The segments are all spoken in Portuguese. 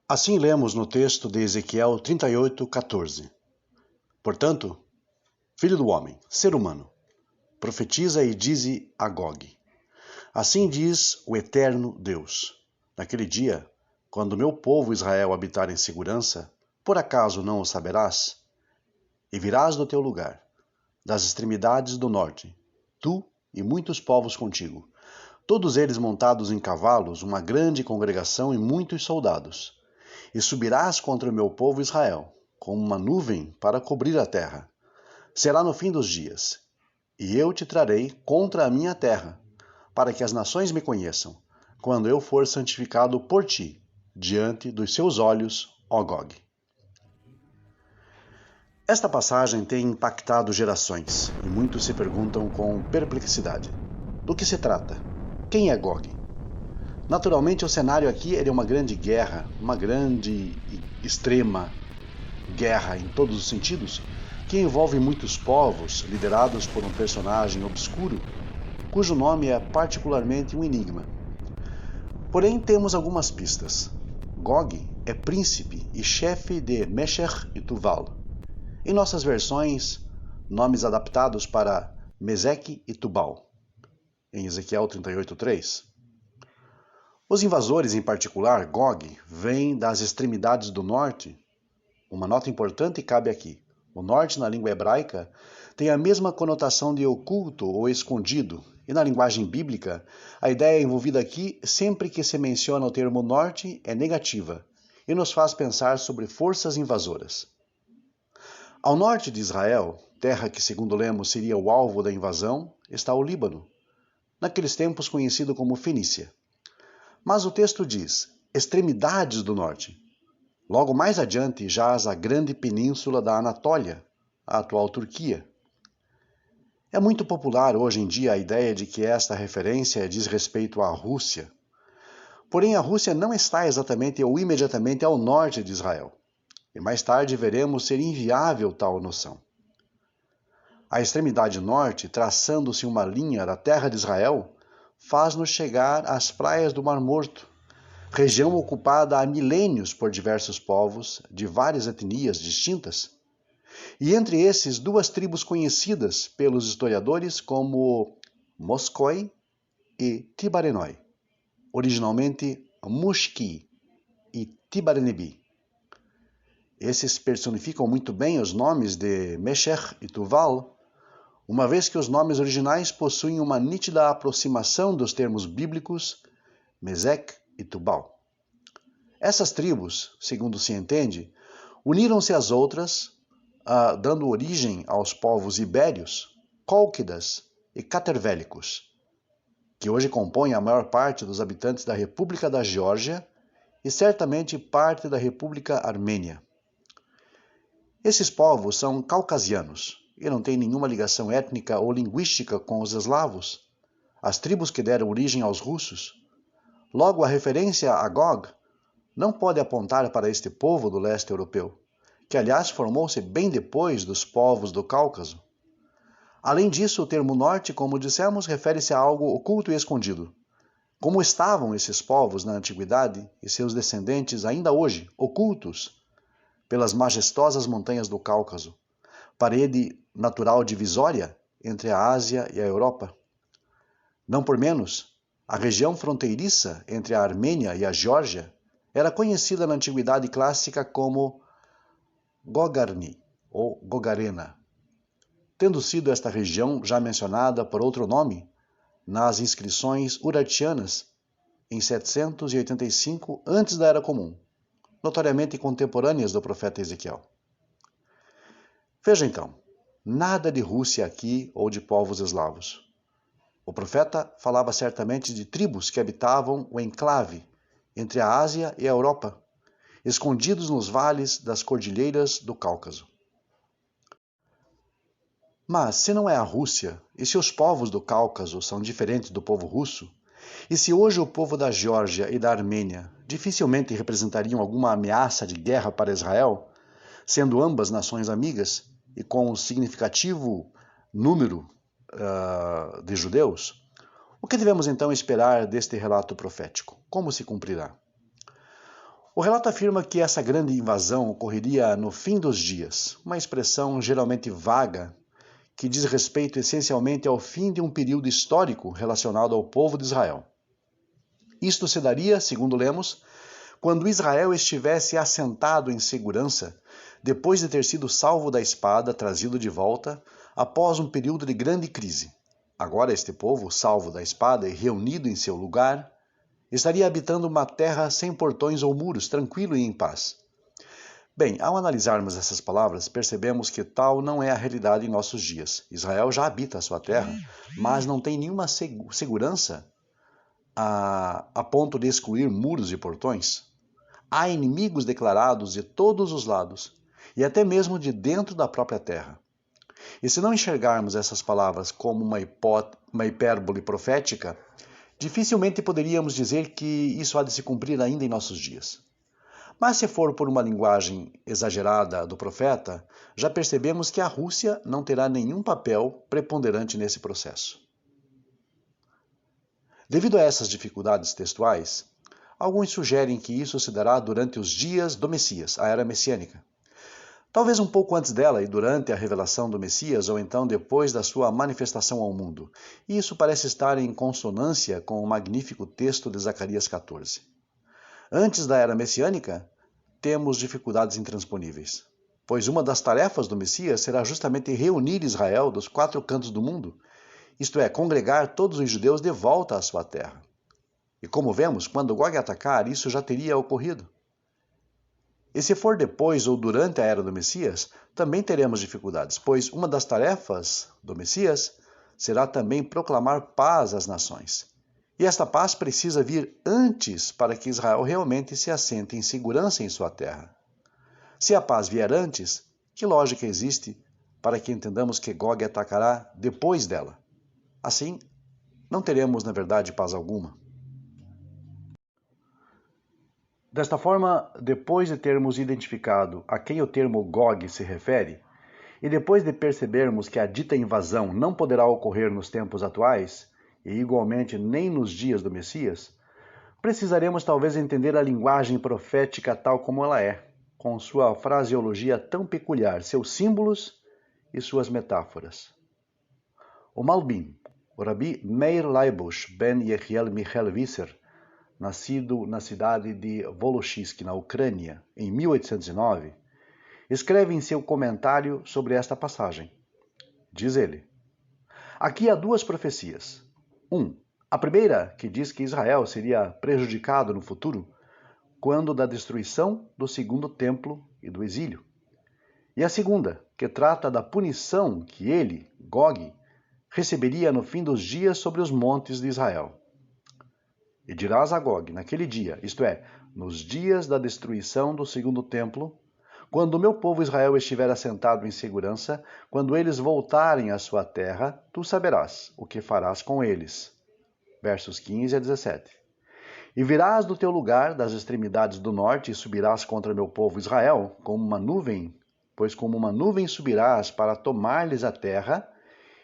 Assim lemos no texto de Ezequiel 38:14. Portanto, filho do homem, ser humano, profetiza e dize a Gog: assim diz o eterno Deus: naquele dia, quando meu povo Israel habitar em segurança, por acaso não o saberás? E virás do teu lugar, das extremidades do norte, tu e muitos povos contigo, todos eles montados em cavalos, uma grande congregação e muitos soldados. E subirás contra o meu povo Israel, como uma nuvem para cobrir a terra. Será no fim dos dias, e eu te trarei contra a minha terra, para que as nações me conheçam, quando eu for santificado por ti, diante dos seus olhos, ó Gog. Esta passagem tem impactado gerações, e muitos se perguntam com perplexidade: do que se trata? Quem é Gog? Naturalmente, o cenário aqui é uma grande guerra, uma grande e extrema guerra em todos os sentidos, que envolve muitos povos, liderados por um personagem obscuro, cujo nome é particularmente um enigma. Porém, temos algumas pistas. Gog é príncipe e chefe de Meshech e Tuval. Em nossas versões, nomes adaptados para Meseque e Tubal, em Ezequiel 38:3. Os invasores, em particular, Gog, vêm das extremidades do norte. Uma nota importante cabe aqui. O norte, na língua hebraica, tem a mesma conotação de oculto ou escondido, e na linguagem bíblica, a ideia envolvida aqui, sempre que se menciona o termo norte, é negativa, e nos faz pensar sobre forças invasoras. Ao norte de Israel, terra que, segundo lemos, seria o alvo da invasão, está o Líbano, naqueles tempos conhecido como Fenícia. Mas o texto diz, extremidades do norte. Logo mais adiante jaz a grande península da Anatólia, a atual Turquia. É muito popular hoje em dia a ideia de que esta referência diz respeito à Rússia. Porém, a Rússia não está exatamente ou imediatamente ao norte de Israel. E mais tarde veremos ser inviável tal noção. A extremidade norte, traçando-se uma linha da terra de Israel, faz-nos chegar às praias do Mar Morto, região ocupada há milênios por diversos povos de várias etnias distintas, e entre esses duas tribos conhecidas pelos historiadores como Moscoi e Tibarenoi, originalmente Mushki e Tibarenebi. Esses personificam muito bem os nomes de Meshech e Tuval, uma vez que os nomes originais possuem uma nítida aproximação dos termos bíblicos Mesec e Tubal. Essas tribos, segundo se entende, uniram-se às outras, dando origem aos povos ibérios, cólquidas e catervélicos, que hoje compõem a maior parte dos habitantes da República da Geórgia e certamente parte da República Armênia. Esses povos são caucasianos e não têm nenhuma ligação étnica ou linguística com os eslavos, as tribos que deram origem aos russos. Logo, a referência a Gog não pode apontar para este povo do leste europeu, que aliás formou-se bem depois dos povos do Cáucaso. Além disso, o termo norte, como dissemos, refere-se a algo oculto e escondido. Como estavam esses povos na antiguidade e seus descendentes ainda hoje, ocultos pelas majestosas montanhas do Cáucaso, parede natural divisória entre a Ásia e a Europa. Não por menos, a região fronteiriça entre a Armênia e a Geórgia era conhecida na antiguidade clássica como Gogarni, ou Gogarena, tendo sido esta região já mencionada por outro nome nas inscrições urartianas em 785 a.C. da Era Comum, notoriamente contemporâneas do profeta Ezequiel. Veja então, nada de Rússia aqui ou de povos eslavos. O profeta falava certamente de tribos que habitavam o enclave entre a Ásia e a Europa, escondidos nos vales das cordilheiras do Cáucaso. Mas, se não é a Rússia, e se os povos do Cáucaso são diferentes do povo russo, E se hoje o povo da Geórgia e da Armênia dificilmente representariam alguma ameaça de guerra para Israel, sendo ambas nações amigas e com um significativo número de judeus, o que devemos então esperar deste relato profético? Como se cumprirá? O relato afirma que essa grande invasão ocorreria no fim dos dias, uma expressão geralmente vaga que diz respeito essencialmente ao fim de um período histórico relacionado ao povo de Israel. Isto se daria, segundo lemos, quando Israel estivesse assentado em segurança, depois de ter sido salvo da espada, trazido de volta, após um período de grande crise. Agora este povo, salvo da espada e reunido em seu lugar, estaria habitando uma terra sem portões ou muros, tranquilo e em paz. Bem, ao analisarmos essas palavras, percebemos que tal não é a realidade em nossos dias. Israel já habita a sua terra, mas não tem nenhuma segurança a ponto de excluir muros e portões. Há inimigos declarados de todos os lados, e até mesmo de dentro da própria terra. E se não enxergarmos essas palavras como uma hipérbole profética, dificilmente poderíamos dizer que isso há de se cumprir ainda em nossos dias. Mas se for por uma linguagem exagerada do profeta, já percebemos que a Rússia não terá nenhum papel preponderante nesse processo. Devido a essas dificuldades textuais, alguns sugerem que isso se dará durante os dias do Messias, a era messiânica. Talvez um pouco antes dela e durante a revelação do Messias, ou então depois da sua manifestação ao mundo. E isso parece estar em consonância com o magnífico texto de Zacarias 14. Antes da era messiânica, temos dificuldades intransponíveis, pois uma das tarefas do Messias será justamente reunir Israel dos 4 cantos do mundo, isto é, congregar todos os judeus de volta à sua terra. E como vemos, quando Gog atacar, isso já teria ocorrido. E se for depois ou durante a era do Messias, também teremos dificuldades, pois uma das tarefas do Messias será também proclamar paz às nações. E esta paz precisa vir antes para que Israel realmente se assente em segurança em sua terra. Se a paz vier antes, que lógica existe para que entendamos que Gog atacará depois dela? Assim, não teremos, na verdade, paz alguma. Desta forma, depois de termos identificado a quem o termo Gog se refere, e depois de percebermos que a dita invasão não poderá ocorrer nos tempos atuais, e igualmente nem nos dias do Messias, precisaremos talvez entender a linguagem profética tal como ela é, com sua fraseologia tão peculiar, seus símbolos e suas metáforas. O Malbim, o Rabi Meir Leibush ben Yechiel Michel Visser, nascido na cidade de Volochisk, na Ucrânia, em 1809, escreve em seu comentário sobre esta passagem. Diz ele: aqui há 2 profecias. A primeira, que diz que Israel seria prejudicado no futuro, quando da destruição do segundo templo e do exílio. E a segunda, que trata da punição que ele, Gog, receberia no fim dos dias sobre os montes de Israel. E dirás a Gog, naquele dia, isto é, nos dias da destruição do segundo templo, quando o meu povo Israel estiver assentado em segurança, quando eles voltarem à sua terra, tu saberás o que farás com eles. Versos 15 a 17. E virás do teu lugar, das extremidades do norte, e subirás contra meu povo Israel, como uma nuvem, pois como uma nuvem subirás para tomar-lhes a terra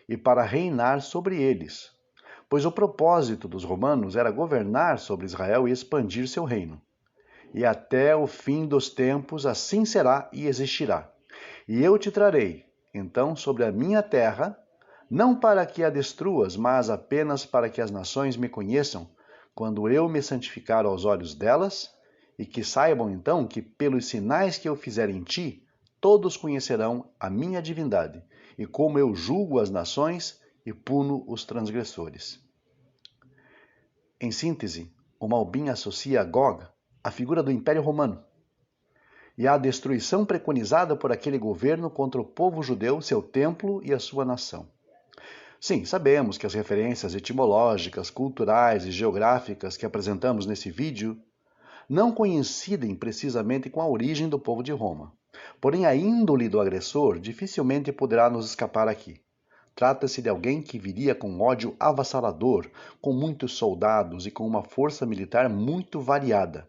e para reinar sobre eles. Pois o propósito dos romanos era governar sobre Israel e expandir seu reino. E até o fim dos tempos assim será e existirá. E eu te trarei, então, sobre a minha terra, não para que a destruas, mas apenas para que as nações me conheçam, quando eu me santificar aos olhos delas, e que saibam então que, pelos sinais que eu fizer em ti, todos conhecerão a minha divindade, e como eu julgo as nações e puno os transgressores. Em síntese, o Malbim associa a Gog à figura do Império Romano e à destruição preconizada por aquele governo contra o povo judeu, seu templo e a sua nação. Sim, sabemos que as referências etimológicas, culturais e geográficas que apresentamos nesse vídeo não coincidem precisamente com a origem do povo de Roma. Porém, a índole do agressor dificilmente poderá nos escapar aqui. Trata-se de alguém que viria com ódio avassalador, com muitos soldados e com uma força militar muito variada.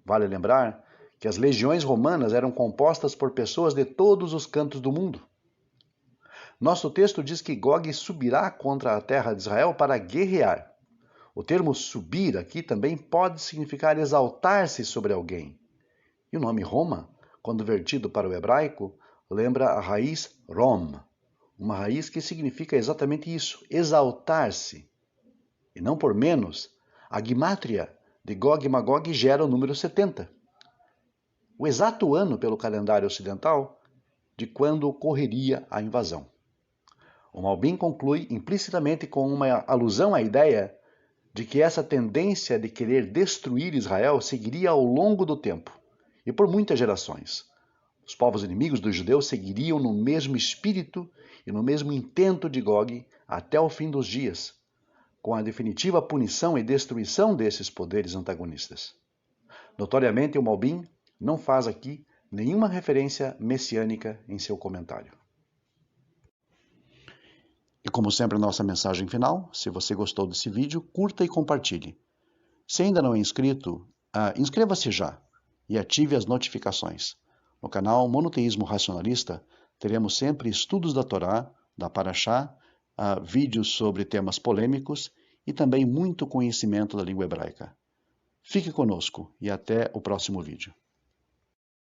Vale lembrar que as legiões romanas eram compostas por pessoas de todos os cantos do mundo. Nosso texto diz que Gog subirá contra a terra de Israel para guerrear. O termo subir aqui também pode significar exaltar-se sobre alguém. E o nome Roma, quando vertido para o hebraico, lembra a raiz rom, uma raiz que significa exatamente isso, exaltar-se. E não por menos, a gimátria de Gog e Magog gera o número 70. O exato ano pelo calendário ocidental de quando ocorreria a invasão. O Malbim conclui implicitamente com uma alusão à ideia de que essa tendência de querer destruir Israel seguiria ao longo do tempo e por muitas gerações. Os povos inimigos dos judeus seguiriam no mesmo espírito e no mesmo intento de Gog até o fim dos dias, com a definitiva punição e destruição desses poderes antagonistas. Notoriamente, o Malbim não faz aqui nenhuma referência messiânica em seu comentário. E como sempre, a nossa mensagem final: se você gostou desse vídeo, curta e compartilhe. Se ainda não é inscrito, inscreva-se já e ative as notificações. No canal Monoteísmo Racionalista, teremos sempre estudos da Torá, da Parashá, vídeos sobre temas polêmicos e também muito conhecimento da língua hebraica. Fique conosco e até o próximo vídeo.